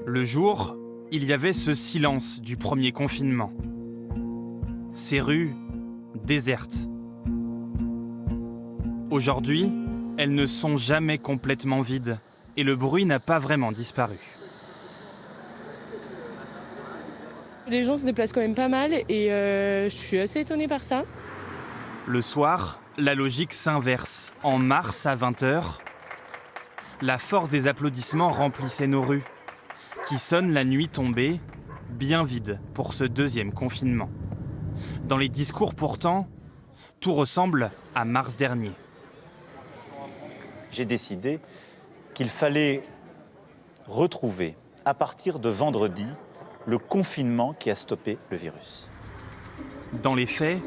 Le jour, il y avait ce silence du premier confinement. Ces rues désertes. Aujourd'hui, elles ne sont jamais complètement vides et le bruit n'a pas vraiment disparu. Les gens se déplacent quand même pas mal et je suis assez étonnée par ça. Le soir, la logique s'inverse. En mars à 20h, la force des applaudissements remplissait nos rues, qui sonnent la nuit tombée, bien vide pour ce deuxième confinement. Dans les discours pourtant, tout ressemble à mars dernier. J'ai décidé qu'il fallait retrouver, à partir de vendredi, le confinement qui a stoppé le virus. Dans les faits,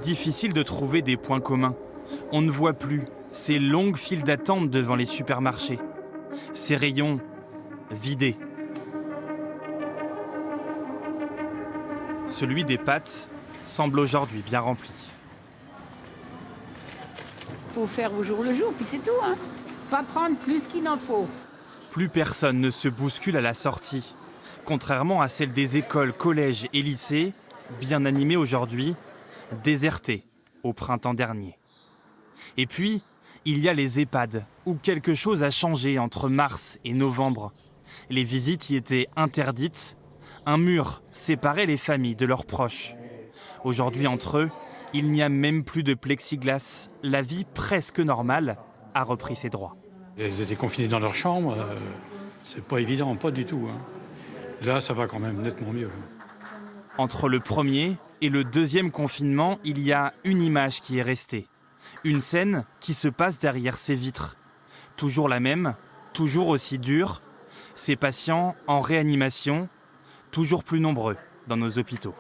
difficile de trouver des points communs. On ne voit plus ces longues files d'attente devant les supermarchés, ces rayons vidés. Celui des pâtes semble aujourd'hui bien rempli. Faut faire au jour le jour, puis c'est tout, hein. Pas prendre plus qu'il n'en faut. Plus personne ne se bouscule à la sortie. Contrairement à celle des écoles, collèges et lycées, bien animées aujourd'hui, désertées au printemps dernier. Et puis, il y a les EHPAD, où quelque chose a changé entre mars et novembre. Les visites y étaient interdites. Un mur séparait les familles de leurs proches. Aujourd'hui, entre eux, il n'y a même plus de plexiglas. La vie presque normale a repris ses droits. Ils étaient confinés dans leur chambre, c'est pas évident, pas du tout, hein. Là, ça va quand même nettement mieux. Entre le premier et le deuxième confinement, il y a une image qui est restée. Une scène qui se passe derrière ces vitres. Toujours la même, toujours aussi dure. Ces patients en réanimation, toujours plus nombreux dans nos hôpitaux.